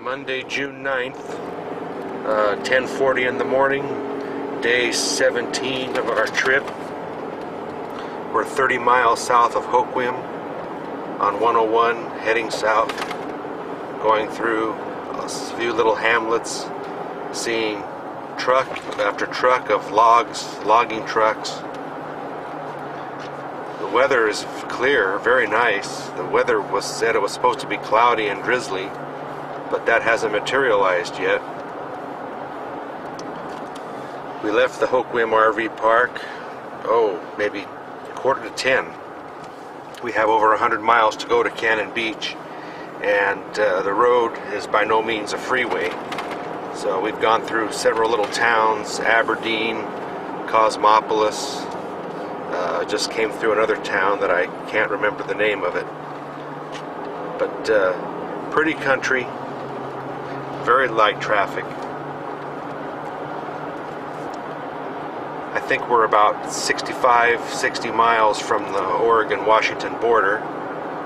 Monday, June 9th, 10:40 in the morning, day 17 of our trip. We're 30 miles south of Hoquiam on 101, heading south, going through a few little hamlets, seeing truck after truck of logging trucks. The weather is clear, very nice. The weather said it was supposed to be cloudy and drizzly, but that hasn't materialized yet. We left the Hoquiam RV park, maybe 9:45. We have over 100 miles to go to Cannon Beach, and the road is by no means a freeway. So we've gone through several little towns, Aberdeen, Cosmopolis, just came through another town that I can't remember the name of it. But pretty country, very light traffic. I think we're about 60 miles from the Oregon-Washington border.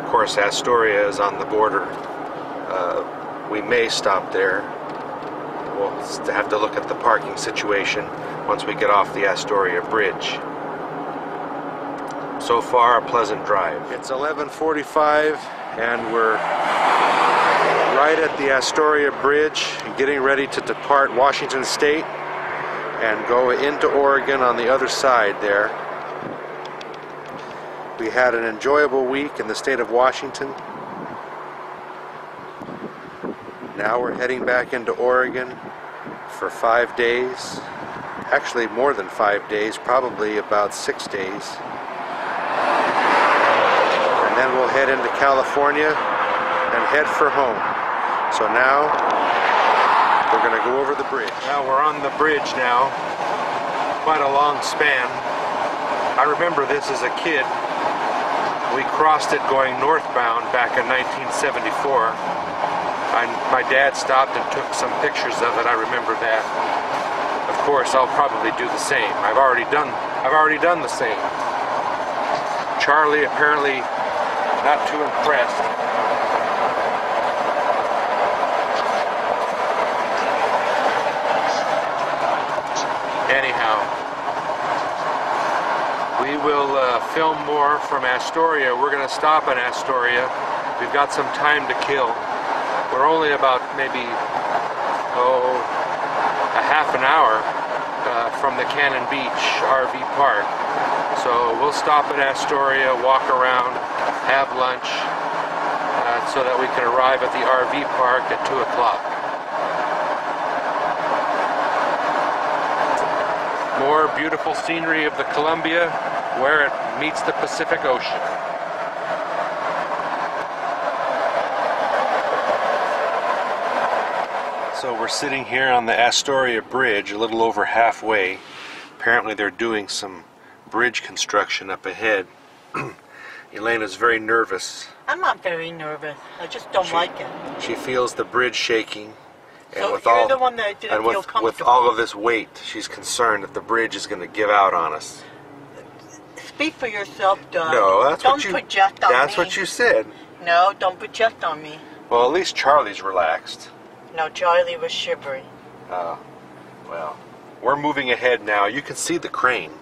Of course, Astoria is on the border. We may stop there. We'll have to look at the parking situation once we get off the Astoria bridge. So far, a pleasant drive. It's 11:45 and we're right at the Astoria bridge, getting ready to depart Washington State and go into Oregon on the other side there. We had an enjoyable week in the state of Washington. Now we're heading back into Oregon for 5 days. Actually more than 5 days, probably about 6 days. And then we'll head into California and head for home. So now we're going to go over the bridge. Now we're on the bridge now. Quite a long span. I remember this as a kid. We crossed it going northbound back in 1974. My dad stopped and took some pictures of it. I remember that. Of course, I'll probably do the same. I've already done the same. Charlie apparently not too impressed. Anyhow, we will film more from Astoria. We're going to stop in Astoria. We've got some time to kill. We're only about maybe a half an hour from the Cannon Beach RV park. So we'll stop at Astoria, walk around, have lunch, so that we can arrive at the RV park at 2 o'clock. More beautiful scenery of the Columbia where it meets the Pacific Ocean. So we're sitting here on the Astoria bridge, a little over halfway. Apparently they're doing some bridge construction up ahead. Elena's very nervous. I'm not very nervous. I just don't like it. She feels the bridge shaking. And So with you're all, the one that didn't feel comfortable. with all of this weight, she's concerned that the bridge is going to give out on us. Speak for yourself, Doug. No, that's don't what you. project on That's me. what you said. No, don't project on me. Well, at least Charlie's relaxed. No, Charlie was shivering. Oh, well, we're moving ahead now. You can see the crane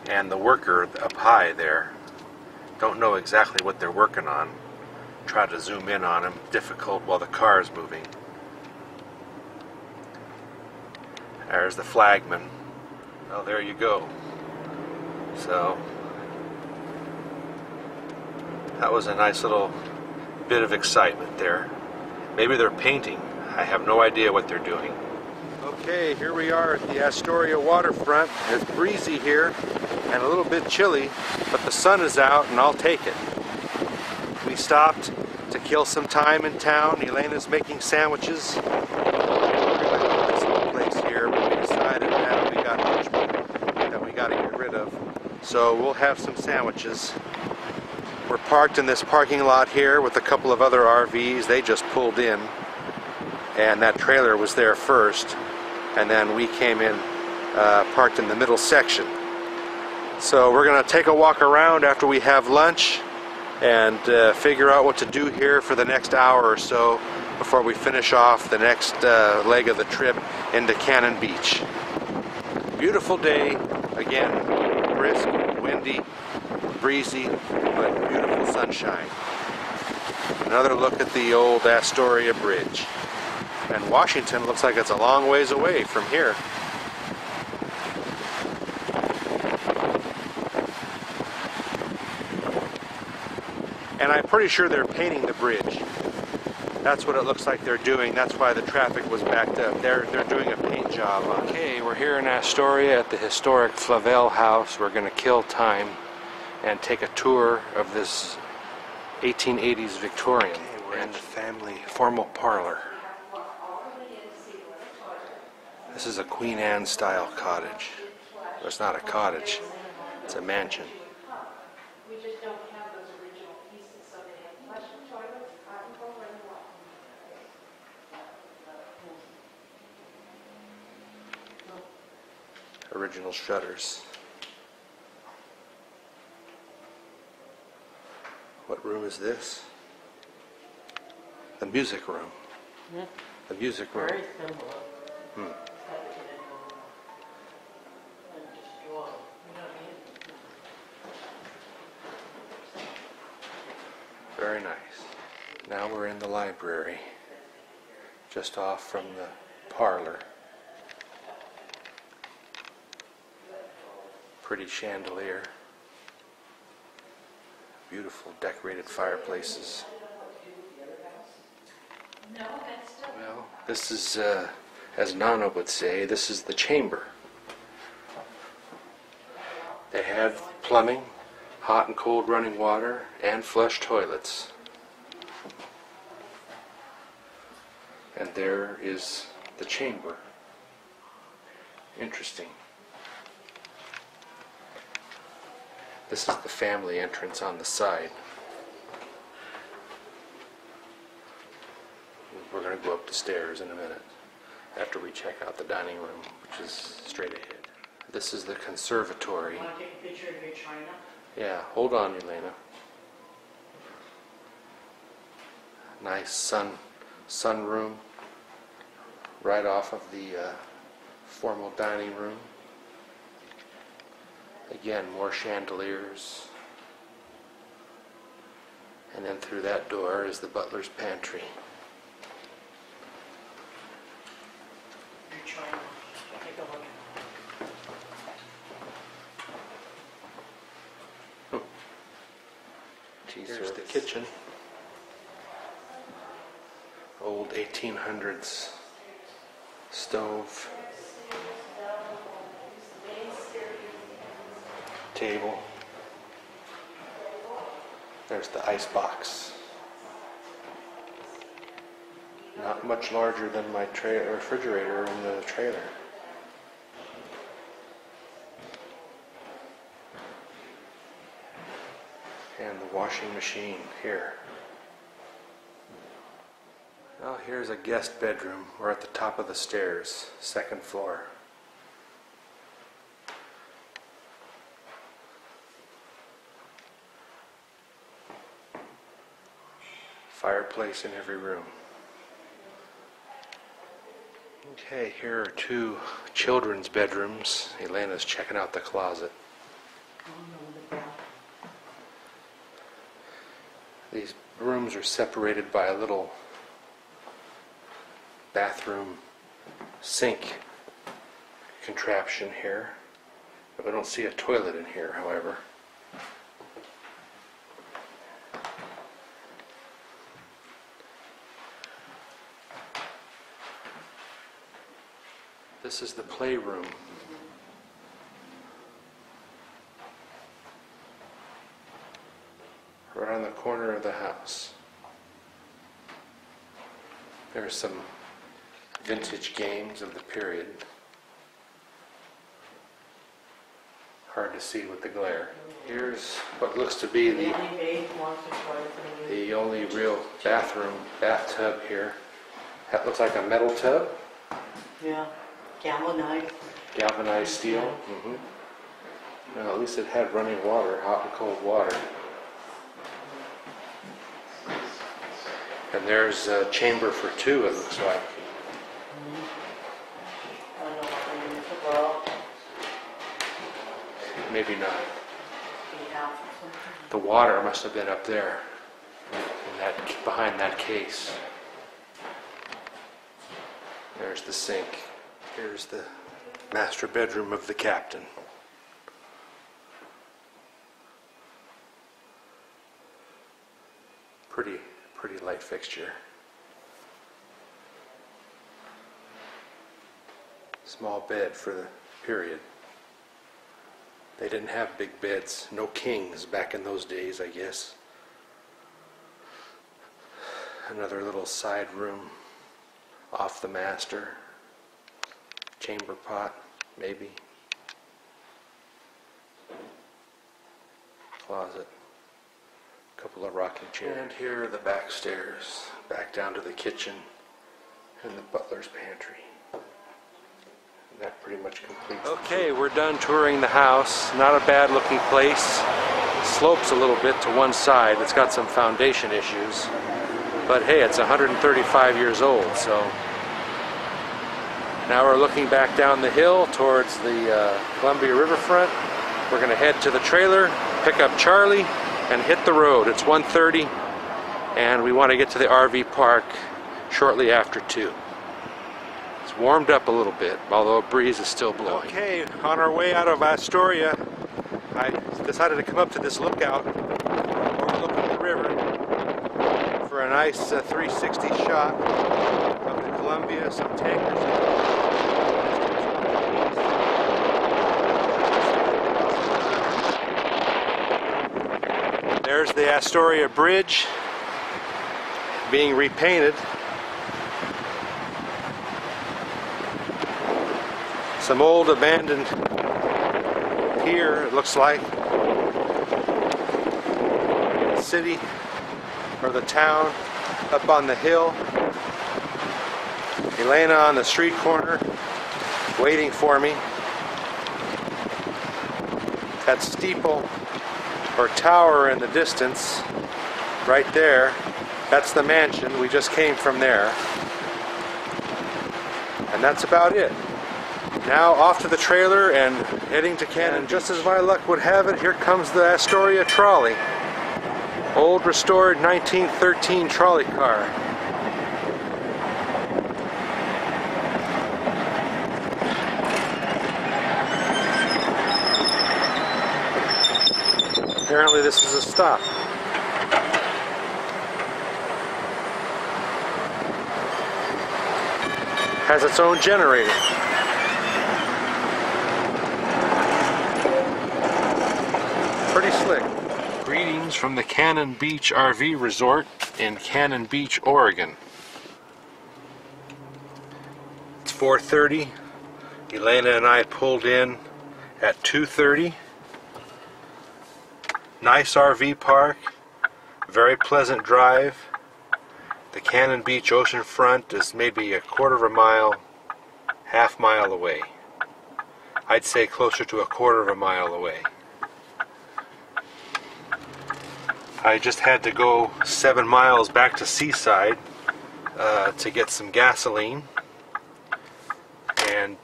and the worker up high there. Don't know exactly what they're working on. Try to zoom in on him. Difficult while the car is moving. There's the flagman. Oh, there you go. So, that was a nice little bit of excitement there. Maybe they're painting. I have no idea what they're doing. Okay, here we are at the Astoria waterfront. It's breezy here and a little bit chilly, but the sun is out and I'll take it. We stopped to kill some time in town. Elena's making sandwiches. We're going to this little place here, but we decided now we got much that we got to get rid of. So we'll have some sandwiches. We're parked in this parking lot here with a couple of other RVs. They just pulled in, and that trailer was there first, and then we came in, parked in the middle section. So we're going to take a walk around after we have lunch and figure out what to do here for the next hour or so before we finish off the next leg of the trip into Cannon Beach. Beautiful day, again, brisk, windy, breezy, but beautiful sunshine. Another look at the old Astoria Bridge. And Washington looks like it's a long ways away from here. And I'm pretty sure they're painting the bridge. That's what it looks like they're doing. That's why the traffic was backed up. They're doing a paint job. Okay, we're here in Astoria at the historic Flavel house. We're going to kill time and take a tour of this 1880s Victorian. Okay, we're in the family formal parlor. This is a Queen Anne style cottage. Well, it's not a cottage, it's a mansion. Original shutters. What room is this? The music room. Yeah. The music room. Very similar. Very nice. Now we're in the library, just off from the parlor. Pretty chandelier. Beautiful decorated fireplaces. Well, this is, as Nana would say, this is the chamber. They have plumbing, hot and cold running water, and flush toilets. And there is the chamber. Interesting. This is the family entrance on the side. We're going to go up the stairs in a minute after we check out the dining room, which is straight ahead. This is the conservatory. Want to take a picture of your china? Yeah, hold on, Elena. Nice sunroom right off of the formal dining room. Again, more chandeliers. And then through that door is the butler's pantry. Your china. Take a look. Here's the kitchen. Old 1800s stove. Table. There's the ice box. Not much larger than my refrigerator in the trailer. And the washing machine here. Well, here's a guest bedroom. We're at the top of the stairs, second floor. Fireplace in every room. Okay, here are two children's bedrooms. Elena's checking out the closet. These rooms are separated by a little bathroom sink contraption here. But I don't see a toilet in here, however. This is the playroom. Right on the corner of the house. There are some vintage games of the period. Hard to see with the glare. Here's what looks to be the only real bathtub here. That looks like a metal tub. Yeah. Galvanized. Galvanized steel. Mm-hmm. Well, at least it had running water, hot and cold water. And there's a chamber for two, it looks like. I don't know what we're going to borrow. Maybe not. Yeah, something. The water must have been up there, in that, behind that case. There's the sink. Here's the master bedroom of the captain. Pretty light fixture. Small bed for the period. They didn't have big beds, no kings back in those days, I guess. Another little side room off the master. Chamber pot, maybe. Closet. Couple of rocking chairs. And here are the back stairs, back down to the kitchen and the butler's pantry. And that pretty much completes. Okay, we're done touring the house. Not a bad looking place. Slopes a little bit to one side. It's got some foundation issues. But hey, it's 135 years old, so. Now we're looking back down the hill towards the Columbia Riverfront. We're going to head to the trailer, pick up Charlie, and hit the road. It's 1:30, and we want to get to the RV park shortly after 2. It's warmed up a little bit, although a breeze is still blowing. Okay, on our way out of Astoria, I decided to come up to this lookout overlooking the river for a nice 360 shot of the Columbia, some tankers. There's the Astoria Bridge being repainted. Some old abandoned pier, it looks like. The city, or the town, up on the hill. Elena on the street corner, waiting for me. That steeple or tower in the distance, right there, that's the mansion. We just came from there. And that's about it. Now off to the trailer and heading to Cannon. And just as my luck would have it, here comes the Astoria trolley. Old restored 1913 trolley car. Apparently this is a stop. Has its own generator. Pretty slick. Greetings from the Cannon Beach RV Resort in Cannon Beach, Oregon. It's 4:30. Elena and I pulled in at 2:30. Nice RV park, very pleasant drive. The Cannon Beach oceanfront is maybe a quarter of a mile, half mile away. I'd say closer to a quarter of a mile away. I just had to go 7 miles back to Seaside to get some gasoline, and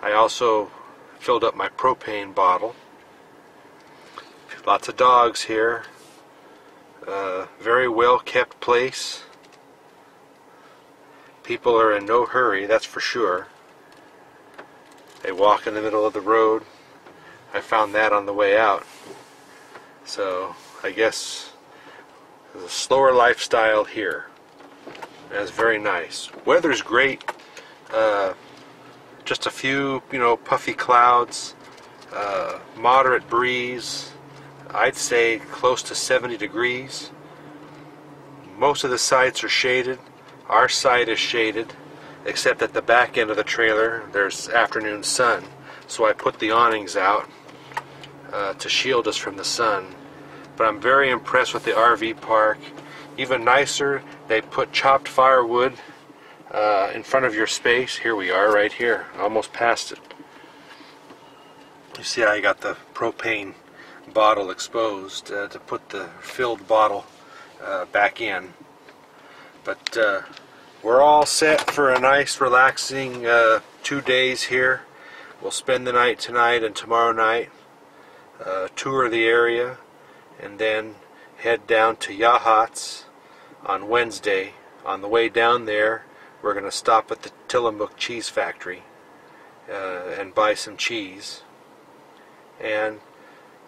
I also filled up my propane bottle. Lots of dogs here. Very well kept place. People are in no hurry, that's for sure. They walk in the middle of the road. I found that on the way out. So I guess there's a slower lifestyle here. That's very nice. Weather's great. Just a few, puffy clouds. Moderate breeze. I'd say close to 70 degrees. Most of the sites are shaded. Our site is shaded, except at the back end of the trailer there's afternoon sun. So I put the awnings out to shield us from the sun. But I'm very impressed with the RV park. Even nicer, they put chopped firewood in front of your space. Here we are, right here, almost past it. You see, I got the propane bottle exposed to put the filled bottle back in. But we're all set for a nice relaxing 2 days here. We'll spend the night tonight and tomorrow night, tour the area, and then head down to Yachats on Wednesday. On the way down there, we're going to stop at the Tillamook cheese factory and buy some cheese, and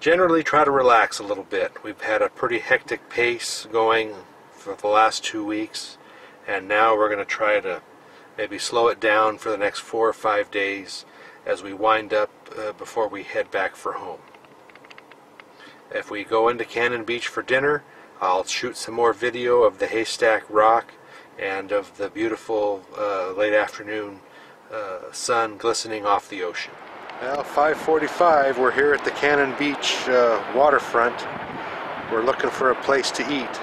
generally try to relax a little bit. We've had a pretty hectic pace going for the last 2 weeks, and now we're going to try to maybe slow it down for the next 4 or 5 days as we wind up before we head back for home. If we go into Cannon Beach for dinner, I'll shoot some more video of the Haystack Rock and of the beautiful late afternoon sun glistening off the ocean. Well, 5:45, we're here at the Cannon Beach waterfront. We're looking for a place to eat.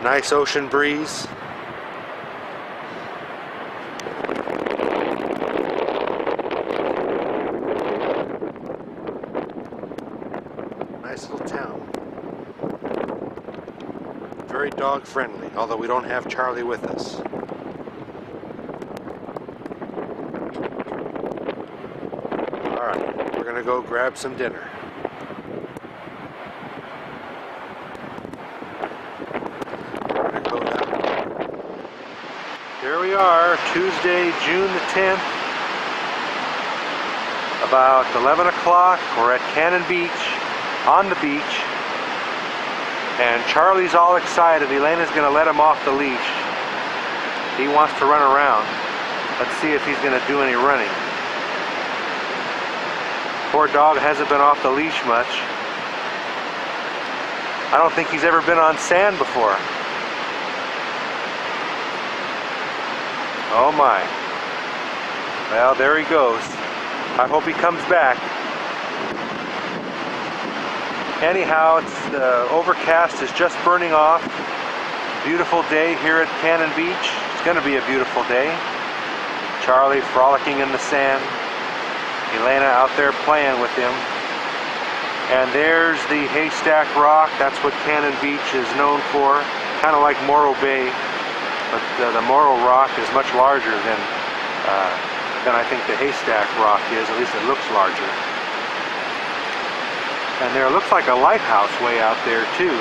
Nice ocean breeze. Nice little town. Very dog friendly, although we don't have Charlie with us. Alright, we're gonna go grab some dinner. We're gonna go down. Here we are, Tuesday, June the 10th. About 11 o'clock, we're at Cannon Beach, on the beach, and Charlie's all excited. Elena's going to let him off the leash. He wants to run around. Let's see if he's going to do any running. Poor dog hasn't been off the leash much. I don't think he's ever been on sand before. Oh my. Well, there he goes. I hope he comes back. Anyhow, it's overcast is just burning off. Beautiful day here at Cannon Beach. It's going to be a beautiful day. Charlie frolicking in the sand. Elena out there playing with him. And there's the Haystack Rock. That's what Cannon Beach is known for. Kind of like Morro Bay. But the Morro Rock is much larger than I think the Haystack Rock is. At least it looks larger. And there looks like a lighthouse way out there too.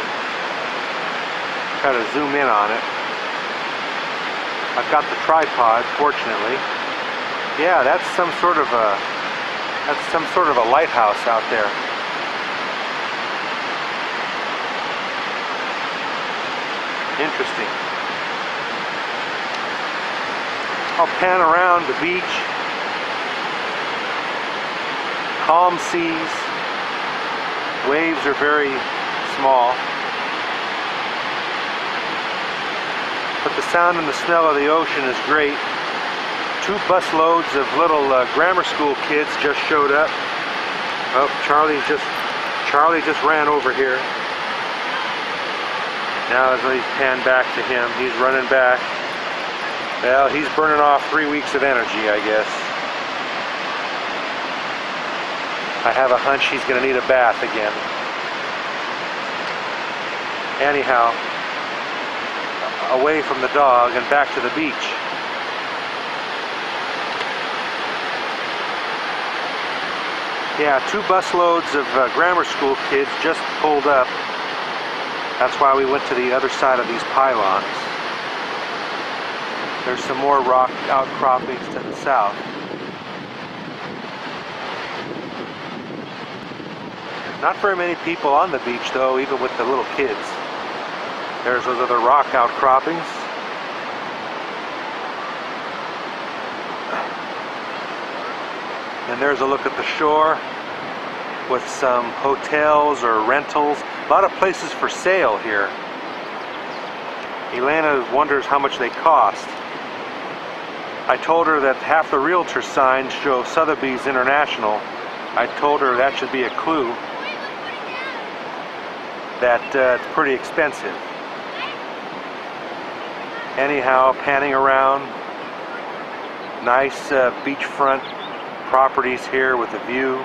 Try to zoom in on it. I've got the tripod, fortunately. Yeah, that's some sort of a lighthouse out there. Interesting. I'll pan around the beach. Calm seas. Waves are very small, but the sound and the smell of the ocean is great. 2 busloads of little grammar school kids just showed up. Oh, Charlie just ran over here. Now as we pan back to him, he's running back. Well, he's burning off 3 weeks of energy, I guess. I have a hunch he's going to need a bath again. Anyhow, away from the dog and back to the beach. Yeah, 2 busloads of grammar school kids just pulled up. That's why we went to the other side of these pylons. There's some more rock outcroppings to the south. Not very many people on the beach though, even with the little kids. There's those other rock outcroppings. And there's a look at the shore with some hotels or rentals. A lot of places for sale here. Elena wonders how much they cost. I told her that half the realtor signs show Sotheby's International. I told her that should be a clue that it's pretty expensive. Anyhow, panning around, nice beachfront properties here with a view.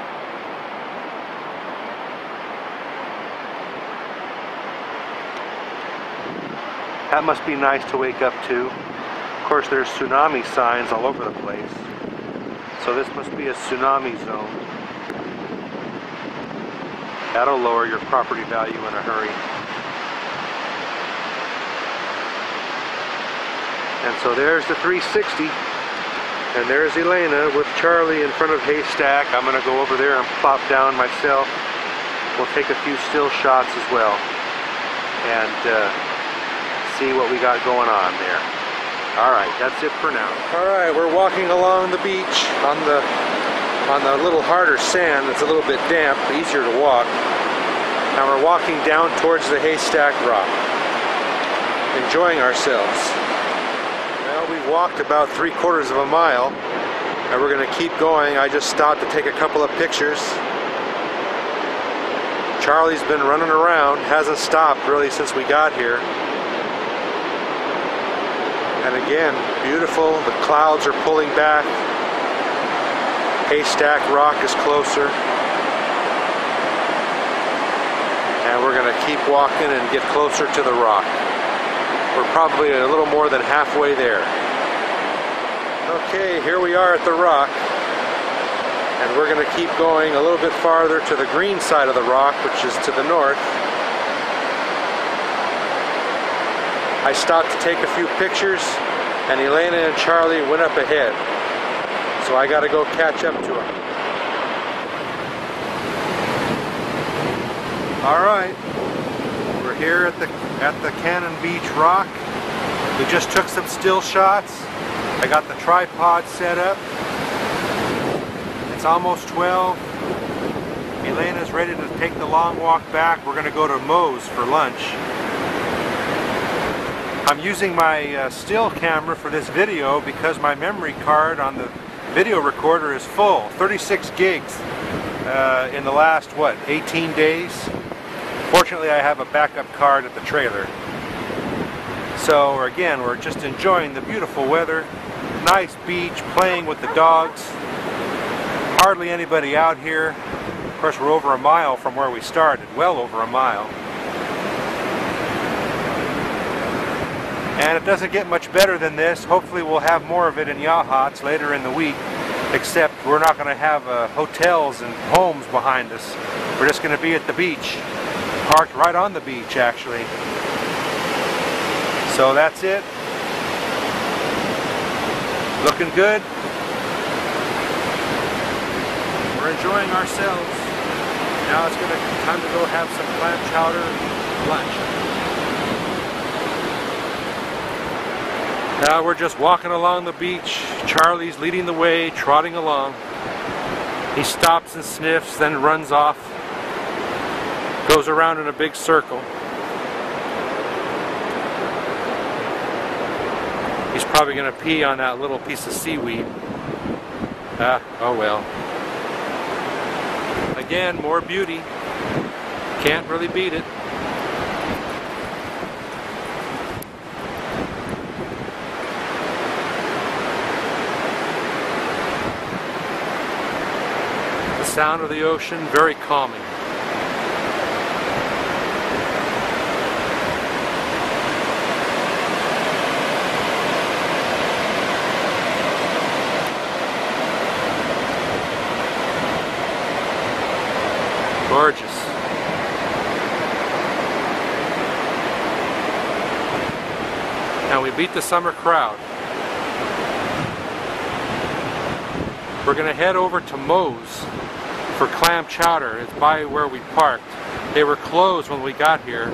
That must be nice to wake up to. Of course, there's tsunami signs all over the place. So this must be a tsunami zone. That'll lower your property value in a hurry. And so there's the 360. And there's Elena with Charlie in front of Haystack. I'm going to go over there and plop down myself. We'll take a few still shots as well. And see what we got going on there. Alright, that's it for now. Alright, we're walking along the beach on the little harder sand. It's a little bit damp, easier to walk. And we're walking down towards the Haystack Rock, enjoying ourselves. Well, we walked about 3/4 of a mile, and we're going to keep going. I just stopped to take a couple of pictures. Charlie's been running around, hasn't stopped really since we got here. And again, beautiful. The clouds are pulling back. Haystack Rock is closer. And we're going to keep walking and get closer to the rock. We're probably a little more than halfway there. Okay, here we are at the rock. And we're going to keep going a little bit farther to the green side of the rock, which is to the north. I stopped to take a few pictures, and Elena and Charlie went up ahead. So I got to go catch up to them. Alright, we're here at the Cannon Beach Rock. We just took some still shots. I got the tripod set up. It's almost 12. Elena's ready to take the long walk back. We're going to go to Moe's for lunch. I'm using my still camera for this video because my memory card on the video recorder is full. 36 gigs in the last, 18 days? Fortunately, I have a backup card at the trailer. So again, we're just enjoying the beautiful weather, nice beach, playing with the dogs. Hardly anybody out here. Of course, we're over a mile from where we started, well over a mile. And it doesn't get much better than this. Hopefully we'll have more of it in Yachats later in the week, except we're not going to have hotels and homes behind us. We're just going to be at the beach, parked right on the beach actually. So that's it. Looking good. We're enjoying ourselves. Now it's time to go have some clam chowder lunch. Now we're just walking along the beach. Charlie's leading the way, trotting along. He stops and sniffs, then runs off. Goes around in a big circle. He's probably going to pee on that little piece of seaweed. Oh well. Again, more beauty. Can't really beat it. The sound of the ocean, very calming. Gorgeous. Now we beat the summer crowd. We're going to head over to Moe's for clam chowder. It's by where we parked. They were closed when we got here,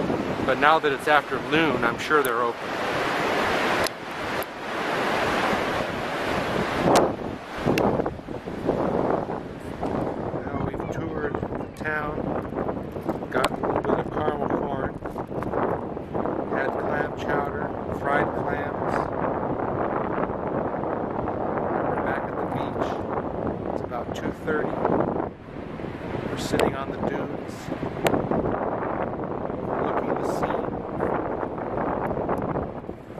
but now that it's after noon, I'm sure they're open. Town, got a little bit of caramel corn, had clam chowder, fried clams. We're back at the beach. It's about 2:30. We're sitting on the dunes, overlooking the sea.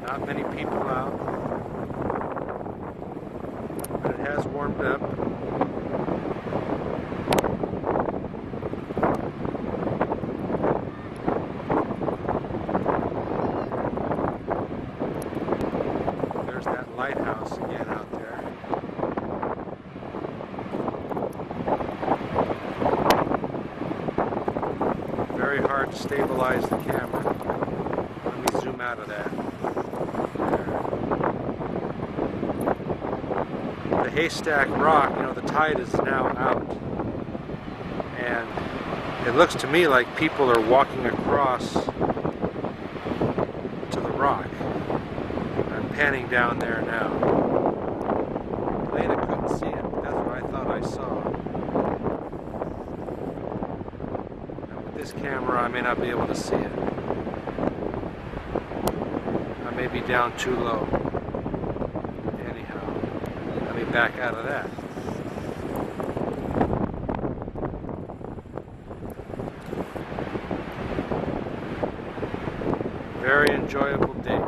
Not many people out, but it has warmed up. rocks again out there. Very hard to stabilize the camera. Let me zoom out of that. There. The Haystack Rock, you know, the tide is now out. And it looks to me like people are walking across to the rock. I'm panning down there now. Elena couldn't see it. That's what I thought I saw. Now with this camera I may not be able to see it. I may be down too low. Anyhow, let me back out of that. Very enjoyable day.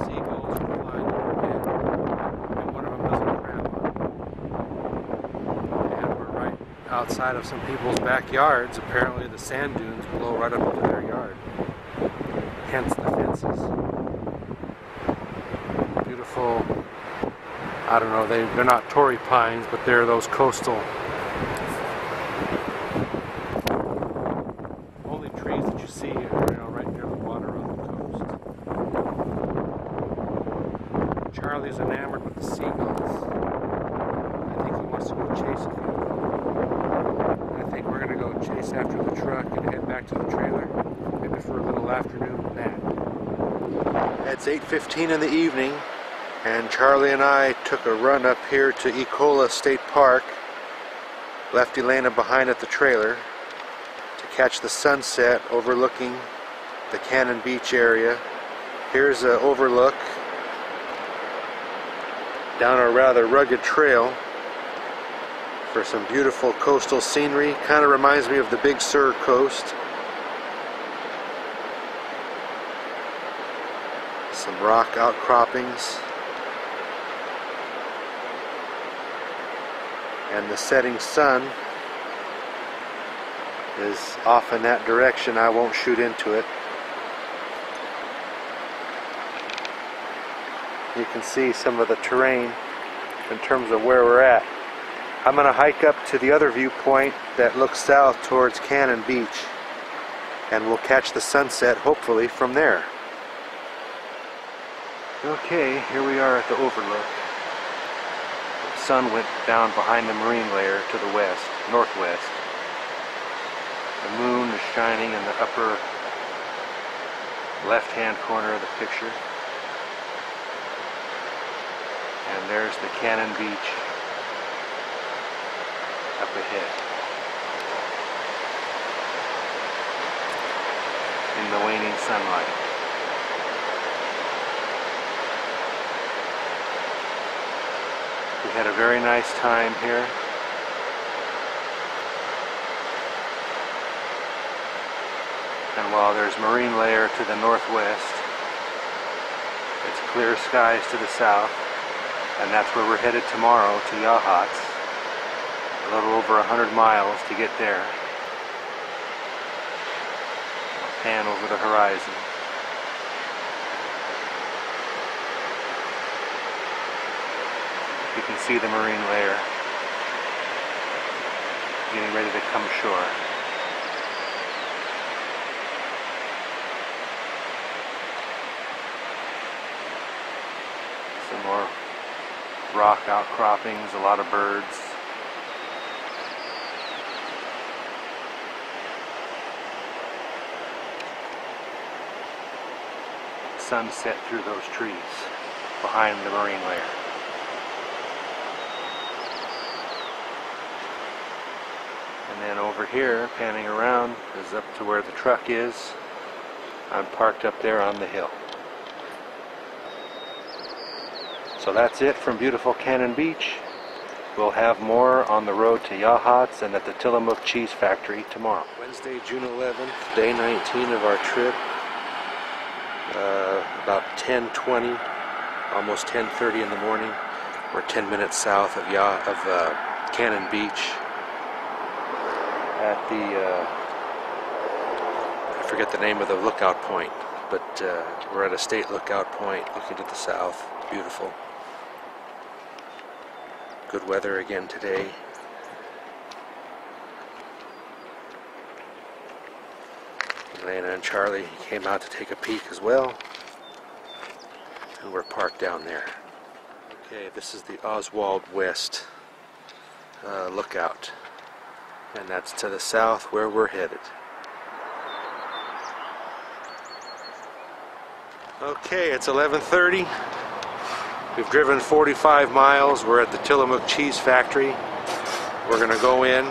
Seagulls are flying overhead, and one of them doesn't cram on. And we're right outside of some people's backyards. Apparently the sand dunes blow right up into their yard. Hence the fences. Beautiful, I don't know, they're not Torrey pines, but they're those coastal only trees that you see right near the water on the coast. Charlie's enamored with the seagulls. I think he wants to go chase a few. I think we're going to go chase after the truck and head back to the trailer, maybe for a little afternoon nap. It's 8:15 in the evening, and Charlie and I took a run up here to Ecola State Park, left Elena behind at the trailer, to catch the sunset overlooking the Cannon Beach area. Here's an overlook down a rather rugged trail for some beautiful coastal scenery. Kind of reminds me of the Big Sur coast. Some rock outcroppings. And the setting sun is off in that direction. I won't shoot into it. You can see some of the terrain in terms of where we're at. I'm going to hike up to the other viewpoint that looks south towards Cannon Beach, and we'll catch the sunset hopefully from there. Okay, here we are at the overlook. The sun went down behind the marine layer to the west, northwest. The moon is shining in the upper left-hand corner of the picture. And there's the Cannon Beach up ahead in the waning sunlight. We had a very nice time here. And while there's marine layer to the northwest, it's clear skies to the south, and that's where we're headed tomorrow, to Yachats. A little over 100 miles to get there. I'll pan over the horizon. You can see the marine layer getting ready to come ashore. Some more rock outcroppings, a lot of birds. Sunset through those trees behind the marine layer. And then over here, panning around, is up to where the truck is. I'm parked up there on the hill. So that's it from beautiful Cannon Beach. We'll have more on the road to Yachats and at the Tillamook Cheese Factory tomorrow. Wednesday, June 11th, day 19 of our trip. About 10:20, almost 10:30 in the morning. We're 10 minutes south of Cannon Beach at the, I forget the name of the lookout point, but we're at a state lookout point looking to the south. Beautiful. Good weather again today. Elena and Charlie came out to take a peek as well. And we're parked down there. Okay, this is the Oswald West lookout. And that's to the south where we're headed. Okay, it's 11:30. We've driven 45 miles. We're at the Tillamook cheese factory. We're going to go in,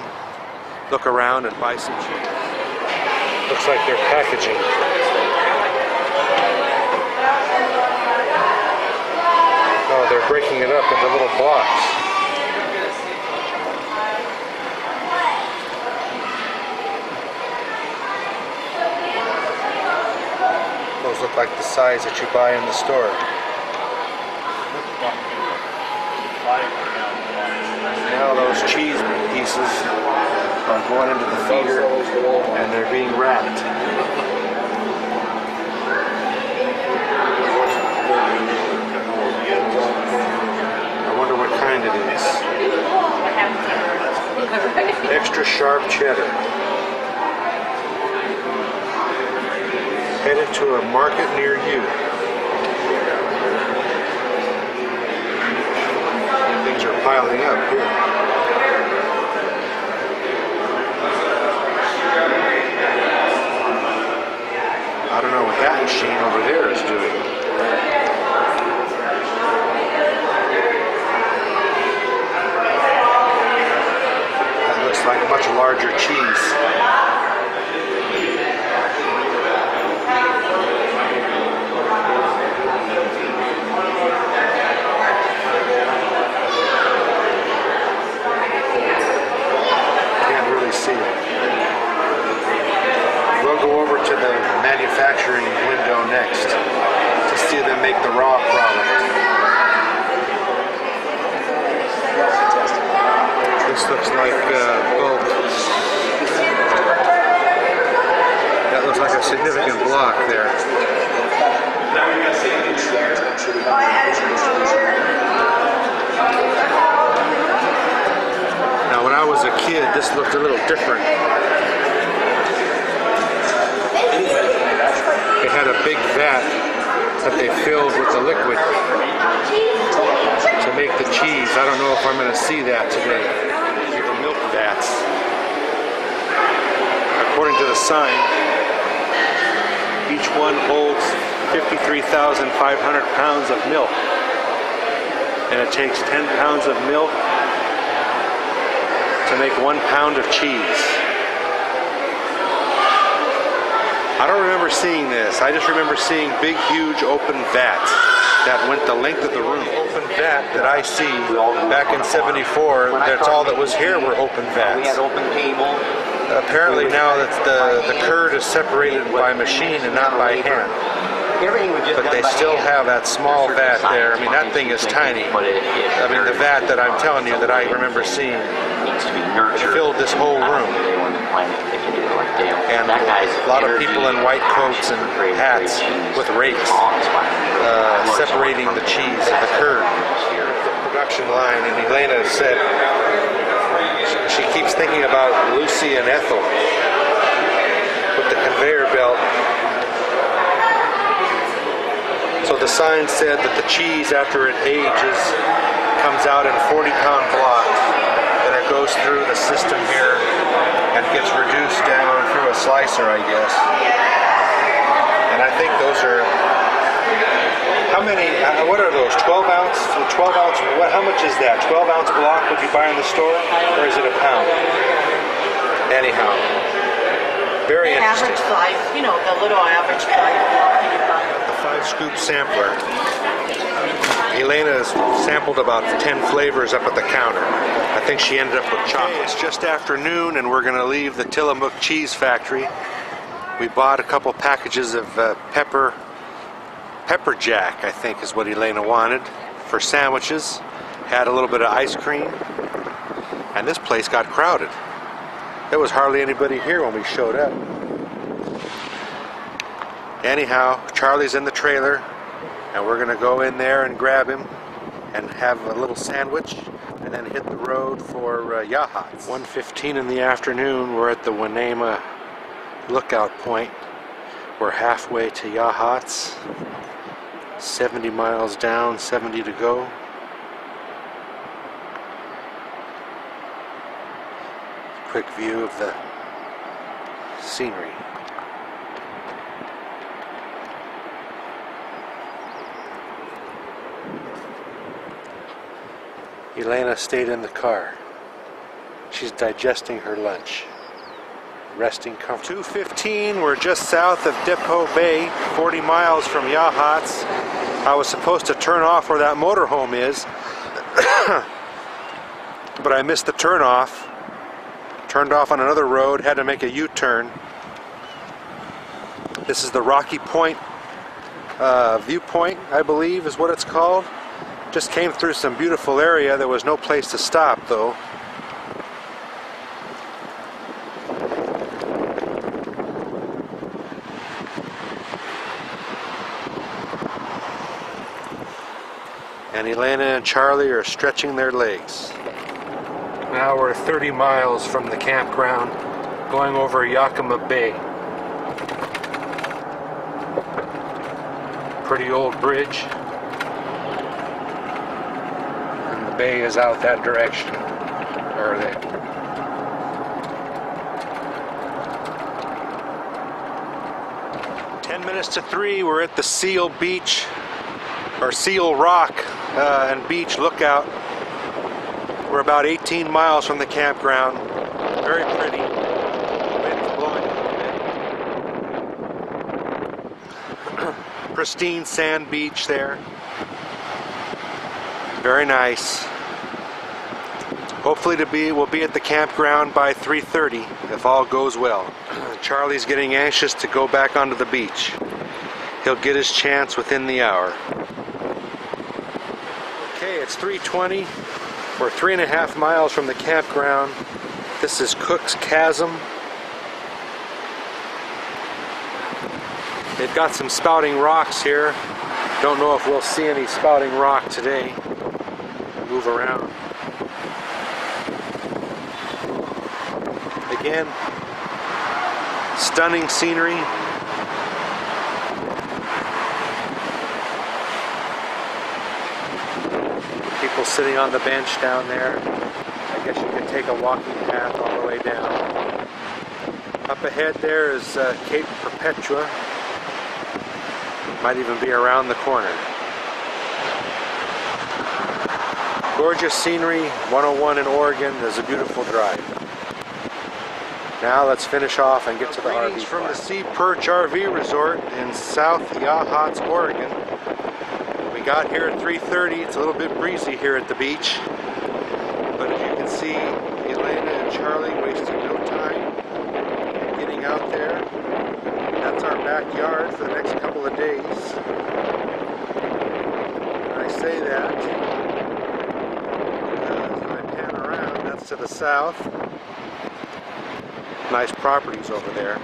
look around, and buy some cheese. Looks like they're packaging. Oh, they're breaking it up into little blocks. Those look like the size that you buy in the store. Now those cheese pieces are going into the feeder and they're being wrapped. I wonder what kind it is. Extra sharp cheddar. Headed to a market near you. Things are piling up here. I don't know what that machine over there is doing. That looks like much larger cheese. Manufacturing window next to see them make the raw product. This looks like bulk. That looks like a significant block there. Now when I was a kid, this looked a little different. They had a big vat that they filled with the liquid to make the cheese. I don't know if I'm going to see that today. These are milk vats. According to the sign, each one holds 53,500 pounds of milk. And it takes 10 pounds of milk to make 1 pound of cheese. I don't remember seeing this. I just remember seeing big, huge open vats that went the length of the room. The open vat that I see back in '74, that's all that was here were open vats. We had open table. Apparently now that the curd is separated by machine and not by hand. But they still have that small vat there. I mean, that thing is tiny. I mean, the vat that I'm telling you that I remember seeing filled this whole room. And a lot of people in white coats and hats with rakes separating the cheese and the curd. Production line, and Elena said she keeps thinking about Lucy and Ethel with the conveyor belt. So the sign said that the cheese, after it ages, comes out in 40-pound blocks. Then it goes through the system here and gets reduced down through a slicer, I guess. And I think those are, how many, what are those, 12 ounce? 12 ounce, how much is that? 12 ounce block would you buy in the store? Or is it a pound? Anyhow, very interesting. Average size, you know, the little average size block you buy. The 5-scoop sampler. Elena's sampled about 10 flavors up at the counter. I think she ended up with chocolate. It's just afternoon and we're going to leave the Tillamook cheese factory. We bought a couple packages of pepper jack, I think is what Elena wanted, for sandwiches. Had a little bit of ice cream. And this place got crowded. There was hardly anybody here when we showed up. Anyhow, Charlie's in the trailer and we're going to go in there and grab him and have a little sandwich, and then hit the road for Yachats. 1:15 in the afternoon, we're at the Wanema lookout point. We're halfway to Yachats, 70 miles down, 70 to go. Quick view of the scenery. Elena stayed in the car. She's digesting her lunch. Resting comfortably. 2:15, we're just south of Depot Bay, 40 miles from Yachats. I was supposed to turn off where that motorhome is, but I missed the turnoff. Turned off on another road, had to make a U-turn. This is the Rocky Point viewpoint, I believe is what it's called. Just came through some beautiful area. There was no place to stop though. And Elena and Charlie are stretching their legs. Now we're 30 miles from the campground, going over Hoquiam Bay. Pretty old bridge. And the bay is out that direction. Or there. Minutes to 3, we're at the Seal Beach, or Seal Rock and Beach Lookout. We're about 18 miles from the campground. Very pretty. The wind's blowing a little bit. Pristine sand beach there. Very nice. Hopefully we'll be at the campground by 3:30 if all goes well. Charlie's getting anxious to go back onto the beach. He'll get his chance within the hour. Okay, it's 3:20. We're 3.5 miles from the campground. This is Cook's Chasm. They've got some spouting rocks here. Don't know if we'll see any spouting rock today. Move around. Again, stunning scenery. People sitting on the bench down there. I guess you could take a walking path all the way down. Up ahead there is Cape Perpetua. Might even be around the corner. Gorgeous scenery. 101 in Oregon is a beautiful drive. Now let's finish off and get to the RV from the Sea Perch RV Resort in South Yachats, Oregon. We got here at 3:30. It's a little bit breezy here at the beach. But as you can see, Elena and Charlie wasting no time getting out there. That's our backyard for the next couple of days. When I say that, as I pan around, that's to the south. Nice properties over there.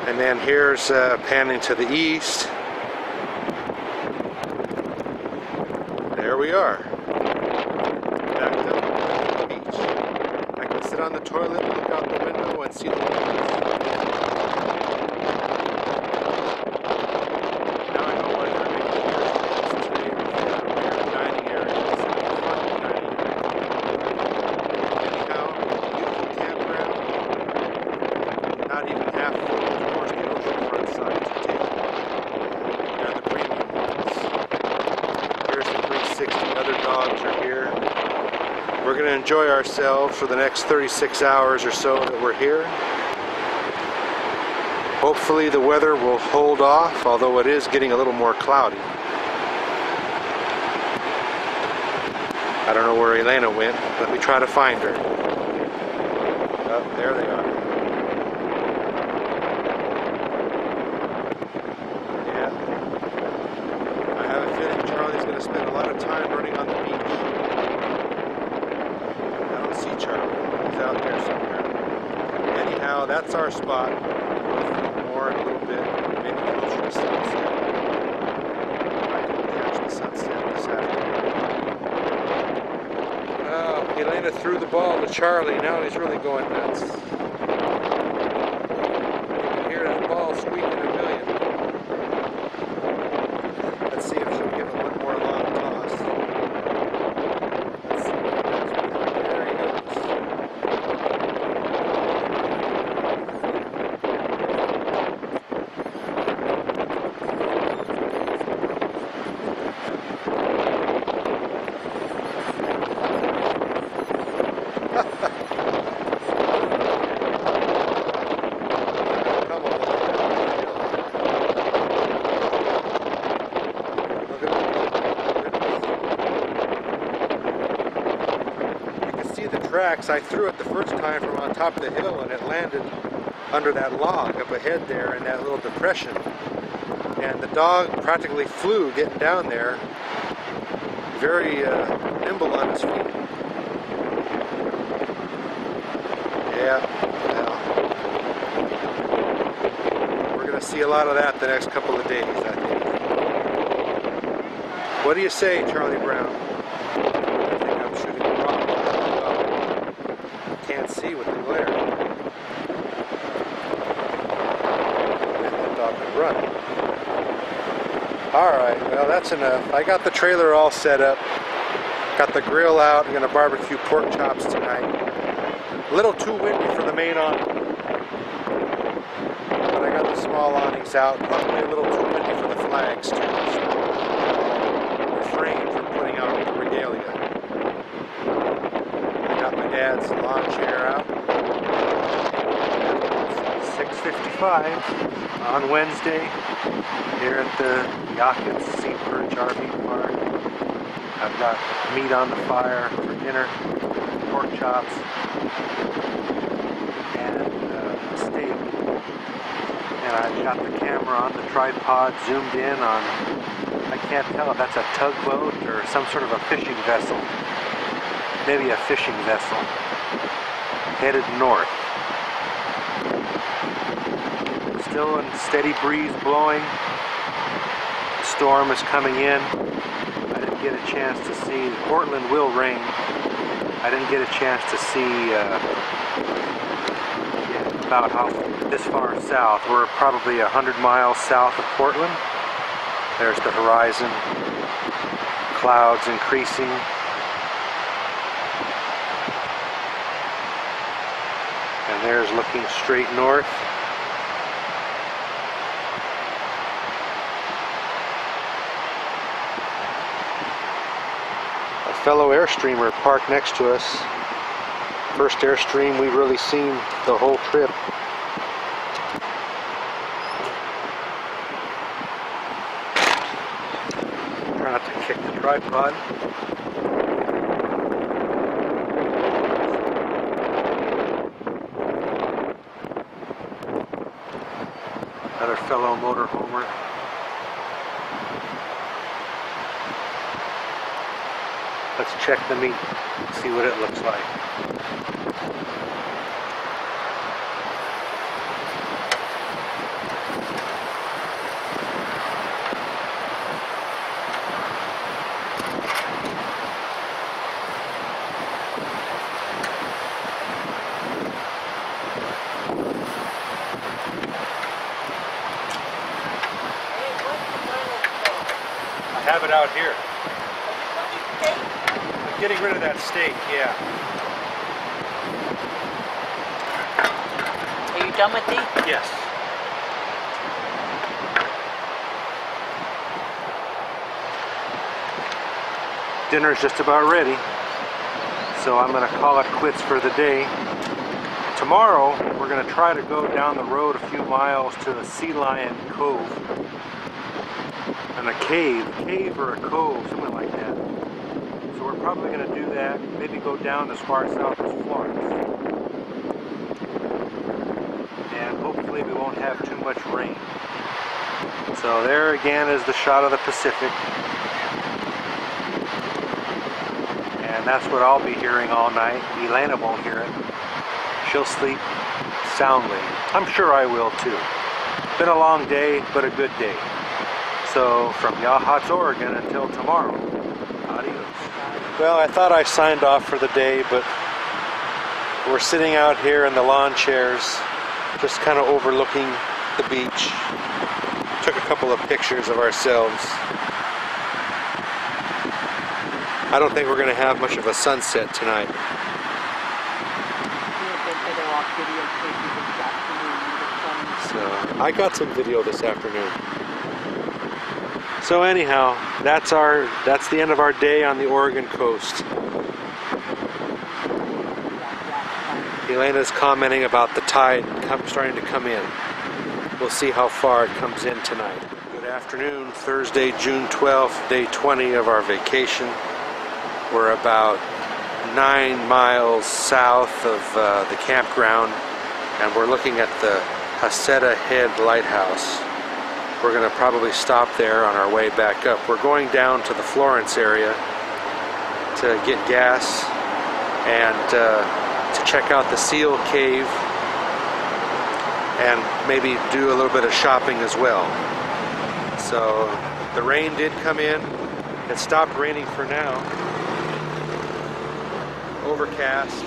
And then here's panning to the east. There we are. Back to the beach. I can sit on the toilet and look out the window and see the waves. Now I know why they're making this today with their dining areas. Anyhow, beautiful campground. Not even half full. Of course, the oceanfront sides are taken. They're the premium ones. Here's the 360. Other dogs are here. We're going to enjoy ourselves for the next 36 hours or so that we're here. Hopefully the weather will hold off, although it is getting a little more cloudy. I don't know where Elena went. Let me try to find her. Oh, there they are. Yeah. I have a feeling Charlie's going to spend a lot of time running on the beach. I don't see Charlie. He's out there somewhere. Anyhow, that's our spot. More in a little bit, maybe closer to sunset. I can catch the sunset this afternoon. kind of threw the ball to Charlie. Now he's really going nuts. You can hear that ball squeaking a million. Let's see if she'll give him one more long toss. Let's see what happens with him. There he goes. I threw it the first time from on top of the hill, and it landed under that log up ahead there in that little depression. And the dog practically flew getting down there, very nimble on his feet. Yeah, well, we're going to see a lot of that the next couple of days, I think. What do you say, Charlie Brown? See with the glare. That dog could run. Alright, well that's enough. I got the trailer all set up. Got the grill out. I'm going to barbecue pork chops tonight. A little too windy for the main awning. But I got the small awnings out. Probably a little too windy for the flags too. So refrain from putting out the regalia. My dad's lawn chair out. 6:55 on Wednesday here at the Yachats St. Perch RV Park. I've got meat on the fire for dinner, pork chops, and steak. And I've got the camera on the tripod zoomed in on, I can't tell if that's a tugboat or some sort of a fishing vessel. Maybe a fishing vessel headed north. Still a steady breeze blowing. The storm is coming in. I didn't get a chance to see. Portland will rain. I didn't get a chance to see about how this far south. We're probably 100 miles south of Portland. There's the horizon. Clouds increasing. And there's looking straight north. A fellow Airstreamer parked next to us. First Airstream we've really seen the whole trip. Try not to kick the tripod. Another fellow motorhomer. Let's check the meat, see what it looks like. Have it out here. I'm getting rid of that steak, yeah. Are you done with these? Yes. Dinner's just about ready, so I'm going to call it quits for the day. Tomorrow, we're going to try to go down the road a few miles to the Sea Lion Cove. And a cave or a cove, something like that. So we're probably going to do that, maybe go down as far south as Florence. And hopefully we won't have too much rain. So there again is the shot of the Pacific. And that's what I'll be hearing all night. Elena won't hear it. She'll sleep soundly. I'm sure I will too. Been a long day, but a good day. So, from Yachats, Oregon, until tomorrow, adios. Well, I thought I signed off for the day, but we're sitting out here in the lawn chairs, just kind of overlooking the beach. Took a couple of pictures of ourselves. I don't think we're going to have much of a sunset tonight. So I got some video this afternoon. So anyhow, that's the end of our day on the Oregon coast. Elena's commenting about the tide starting to come in. We'll see how far it comes in tonight. Good afternoon, Thursday, June 12th, day 20 of our vacation. We're about 9 miles south of the campground, and we're looking at the Haceta Head Lighthouse. We're going to probably stop there on our way back up. We're going down to the Florence area to get gas and to check out the Seal Cave and maybe do a little bit of shopping as well. So the rain did come in. It stopped raining for now. Overcast.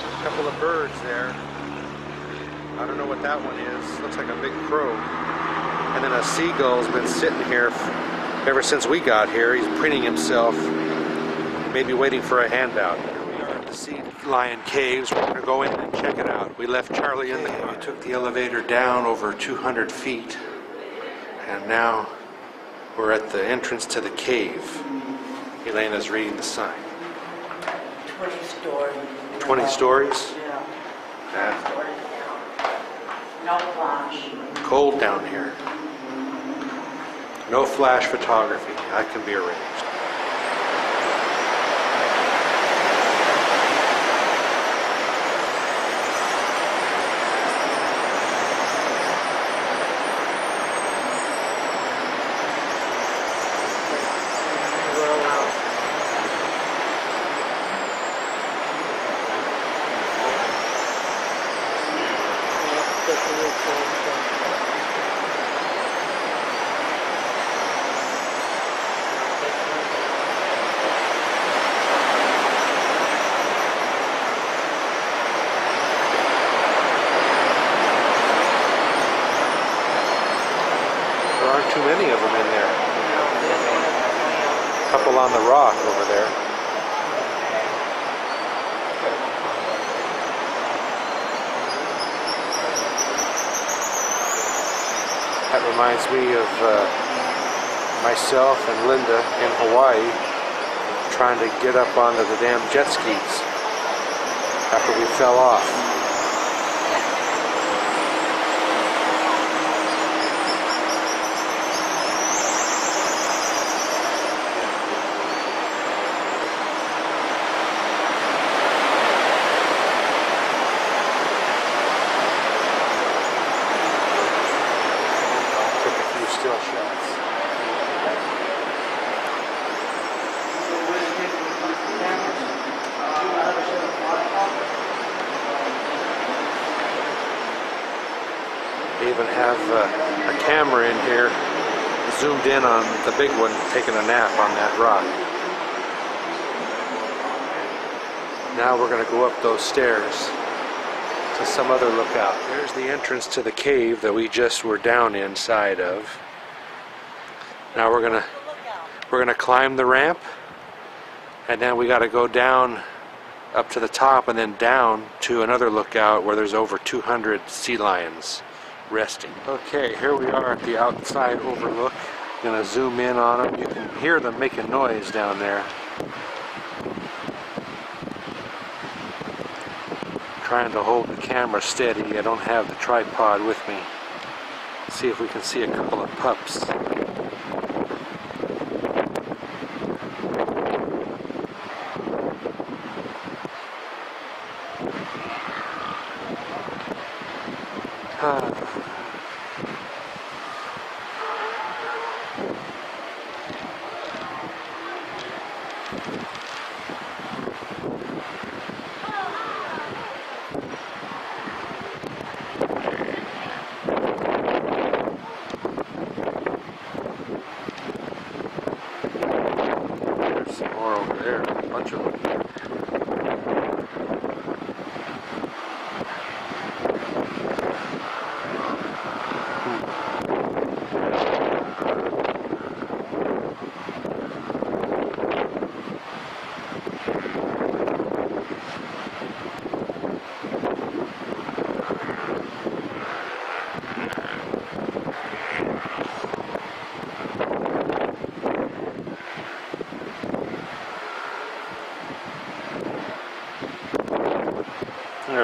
A couple of birds there. I don't know what that one is. Looks like a big crow. And then a seagull's been sitting here ever since we got here. He's preening himself, maybe waiting for a handout. Here we are at the Sea Lion Caves. We're going to go in and check it out. We left Charlie in the car. We took the elevator down over 200 feet. And now we're at the entrance to the cave. Elena's reading the sign. 20 stories. 20 stories? Yeah. 20 stories. No flash. Cold down here. No flash photography. That can be arranged. Too many of them in there. A couple on the rock over there. That reminds me of myself and Linda in Hawaii trying to get up onto the damn jet skis after we fell off. Still shots. They even have a camera in here zoomed in on the big one taking a nap on that rock. Now we're going to go up those stairs to some other lookout. There's the entrance to the cave that we just were down inside of. Now we're gonna climb the ramp, and then we got to go down up to the top and then down to another lookout where there's over 200 sea lions resting. Okay, here we are at the outside overlook. Gonna zoom in on them. You can hear them making noise down there. Trying to hold the camera steady. I don't have the tripod with me. See if we can see a couple of pups.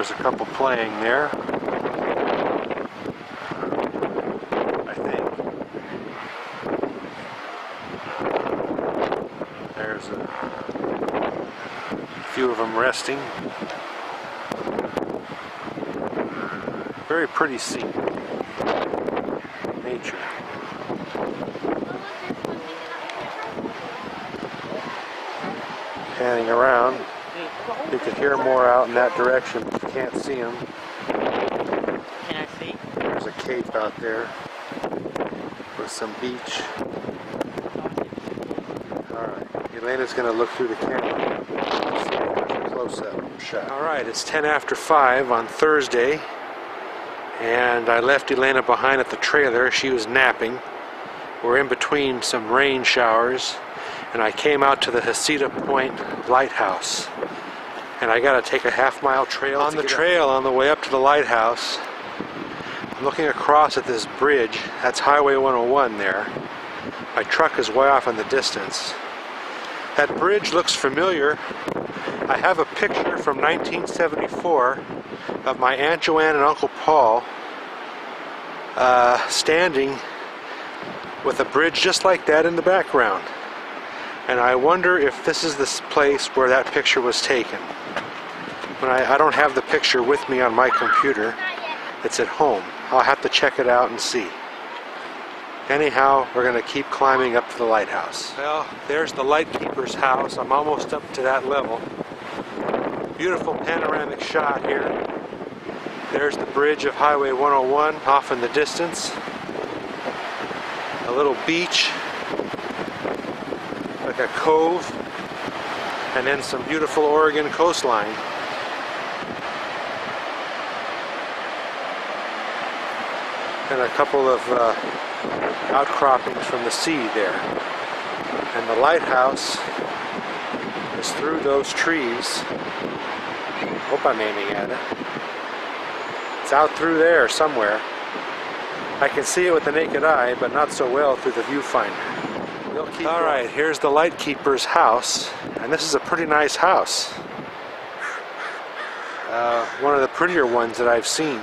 There's a couple playing there, I think. There's a few of them resting. Very pretty scene. Nature. Panning around. You can hear more out in that direction, but you can't see them. Can I see? There's a cape out there with some beach. Alright, Elena's going to look through the camera. See if there's a close-up shot. Alright, it's 10 after 5 on Thursday, and I left Elena behind at the trailer. She was napping. We're in between some rain showers, and I came out to the Haceta Point Lighthouse. And I got to take a half-mile trail. On the trail on the way up to the lighthouse, I'm looking across at this bridge. That's Highway 101 there. My truck is way off in the distance. That bridge looks familiar. I have a picture from 1974 of my Aunt Joanne and Uncle Paul standing with a bridge just like that in the background. And I wonder if this is the place where that picture was taken. When I don't have the picture with me on my computer. It's at home. I'll have to check it out and see. Anyhow, we're going to keep climbing up to the lighthouse. Well, there's the lightkeeper's house. I'm almost up to that level. Beautiful panoramic shot here. There's the bridge of Highway 101 off in the distance. A little beach, like a cove, and then some beautiful Oregon coastline. And a couple of outcroppings from the sea there. And the lighthouse is through those trees. Hope I'm aiming at it. It's out through there somewhere. I can see it with the naked eye, but not so well through the viewfinder. We'll keep going. Alright, here's the lightkeeper's house. And this is a pretty nice house. One of the prettier ones that I've seen.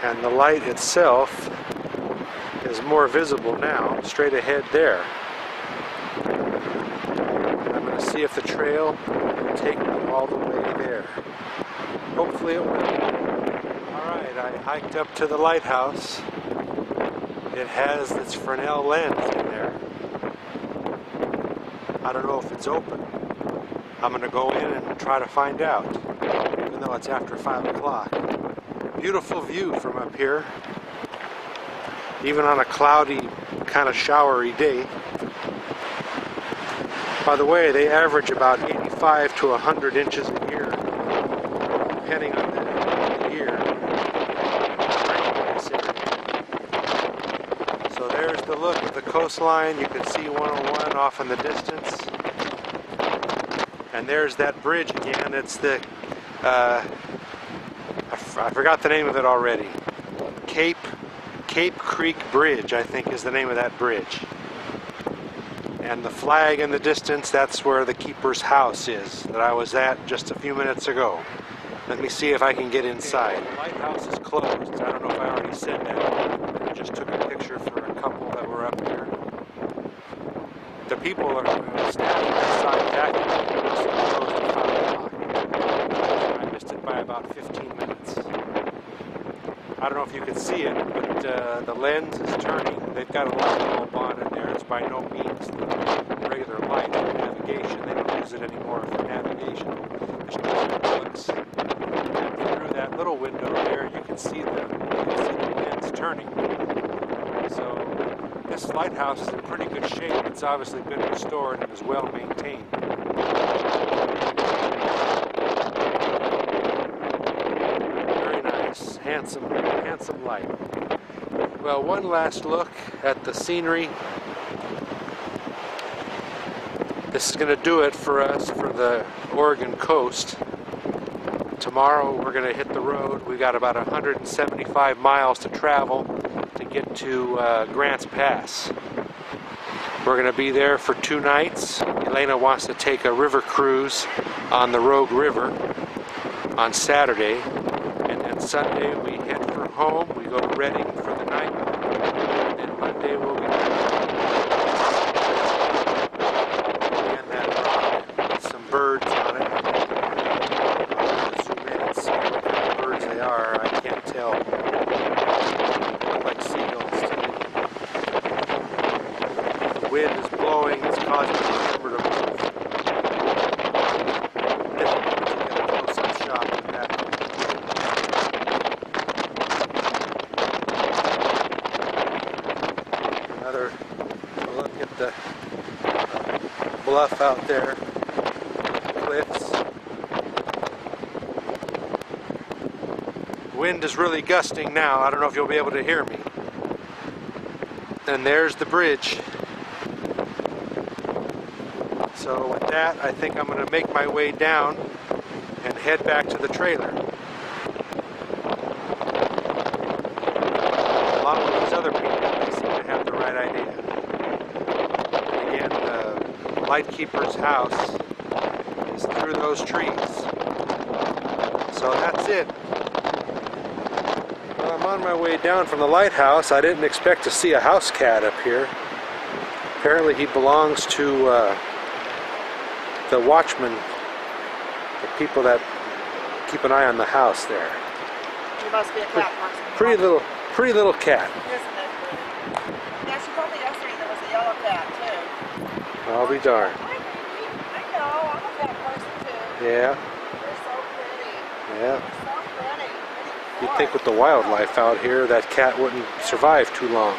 And the light itself is more visible now, straight ahead there. I'm going to see if the trail will take me all the way there. Hopefully it will. Alright, I hiked up to the lighthouse. It has its Fresnel lens in there. I don't know if it's open. I'm going to go in and try to find out, even though it's after 5 o'clock. Beautiful view from up here, even on a cloudy, kind of showery day. By the way, they average about 85 to 100 inches a year, depending on the year. So there's the look at the coastline. You can see 101 off in the distance. And there's that bridge again. It's the I forgot the name of it already. Cape Creek Bridge, I think, is the name of that bridge. And the flag in the distance, that's where the keeper's house is, that I was at just a few minutes ago. Let me see if I can get inside. The lighthouse is closed. I don't know if I already said that. I just took a picture for a couple that were up here. The people are standing inside vacuuming. It's closed at 5 o'clock. I missed it by about 15 minutes. I don't know if you can see it, but the lens is turning. They've got a light bulb on in there. It's by no means the regular light for navigation. They don't use it anymore for navigation. Just looks. And through that little window there, you can see the lens turning. So this lighthouse is in pretty good shape. It's obviously been restored and is well maintained. Handsome light. Well, one last look at the scenery. This is going to do it for us for the Oregon coast. Tomorrow we're going to hit the road. We got about 175 miles to travel to get to Grants Pass. We're going to be there for 2 nights. Elena wants to take a river cruise on the Rogue River on Saturday. And then Sunday we head for home. We go to Reading for the night. And then Monday we'll be and that rock with some birds on it. I'll zoom in and see what kind of birds they are. I can't tell. They look like seagulls to me. The wind is blowing, it's causing the camera to move. Difficult to get a close-up shot of that. Another look at the bluff out there, cliffs. The wind is really gusting now. I don't know if you'll be able to hear me. And there's the bridge. So with that, I think I'm going to make my way down and head back to the trailer. Along with these other people, they seem to have the right idea. And again, the lightkeeper's house is through those trees. So that's it. Well, I'm on my way down from the lighthouse. I didn't expect to see a house cat up here. Apparently he belongs to the watchman, the people that keep an eye on the house there. You must be a cat person. Pretty little cat. Isn't it? Yeah, she told me yesterday there was a yellow cat too. I'll be darned. I know, I'm a cat person too. Yeah. They're so pretty. Yeah. They're so pretty. You'd think with the wildlife out here, that cat wouldn't survive too long.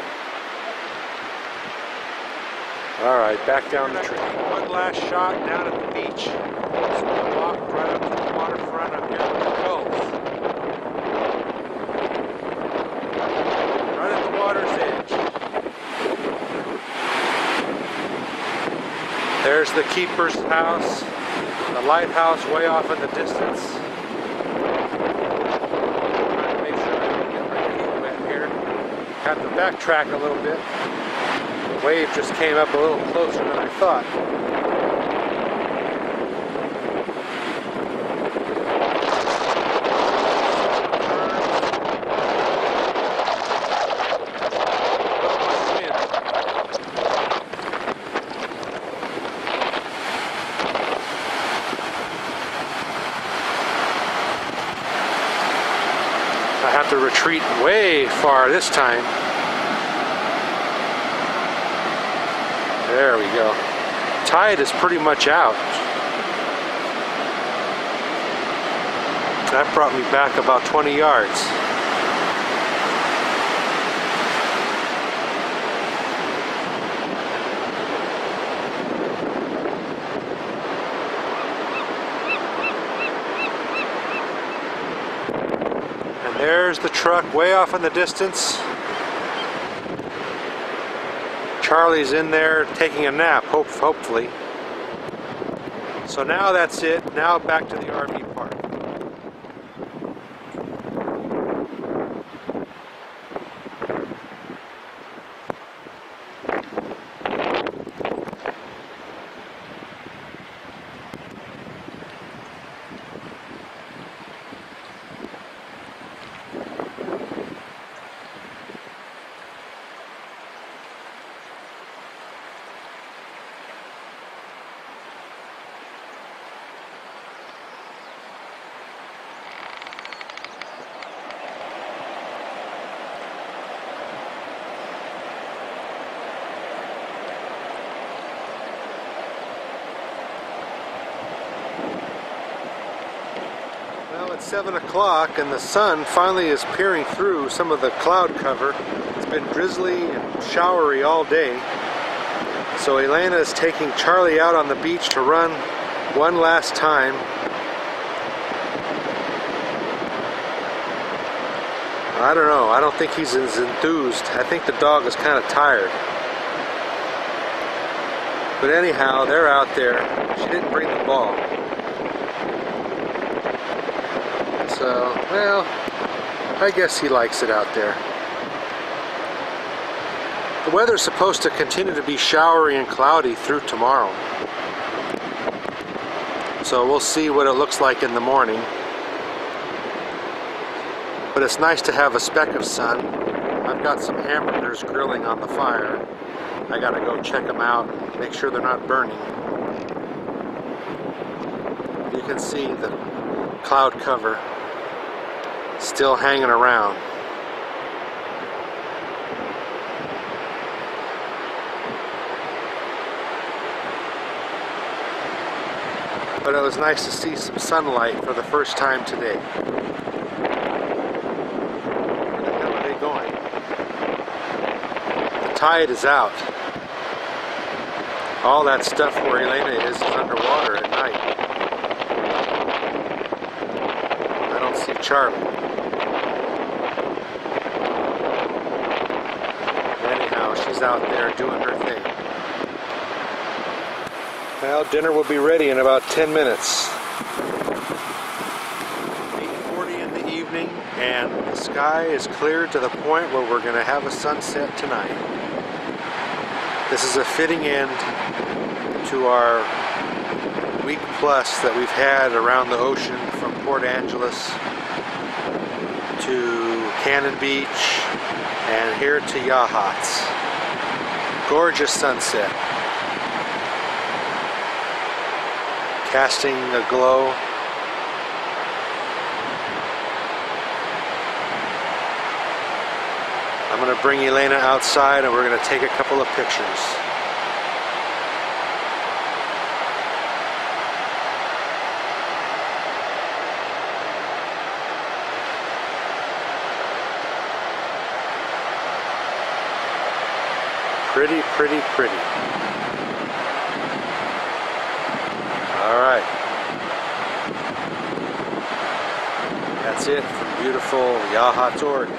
Alright, back down the trail. One last shot down at the beach. So we'll walk right up to the waterfront up here with the gulls. Right at the water's edge. There's the keeper's house. The lighthouse way off in the distance. Trying to make sure I don't get my feet wet here. Have to backtrack a little bit. The wave just came up a little closer than I thought. I have to retreat way far this time. There we go. Tide is pretty much out. That brought me back about 20 yards. And there's the truck way off in the distance. Charlie's in there taking a nap, hopefully. So now that's it. Now back to the RV park. It's 7 o'clock and the sun finally is peering through some of the cloud cover. It's been drizzly and showery all day. So Elena is taking Charlie out on the beach to run one last time. I don't know. I don't think he's as enthused. I think the dog is kind of tired. But anyhow, they're out there. She didn't bring the ball. So, well, I guess he likes it out there. The weather's supposed to continue to be showery and cloudy through tomorrow. So we'll see what it looks like in the morning. But it's nice to have a speck of sun. I've got some hamburgers grilling on the fire. I gotta go check them out, make sure they're not burning. You can see the cloud cover still hanging around. But it was nice to see some sunlight for the first time today. Where the hell are they going? The tide is out. All that stuff where Elena is underwater at night. I don't see Charlie. Anyhow, she's out there doing her thing. Well, dinner will be ready in about 10 minutes. 8:40 in the evening, and the sky is clear to the point where we're going to have a sunset tonight. This is a fitting end to our week plus that we've had around the ocean from Port Angeles to Cannon Beach and here to Yachats. Gorgeous sunset. Casting a glow. I'm going to bring Elena outside and we're going to take a couple of pictures. Pretty, pretty, pretty. All right. That's it from beautiful Yachats, Oregon.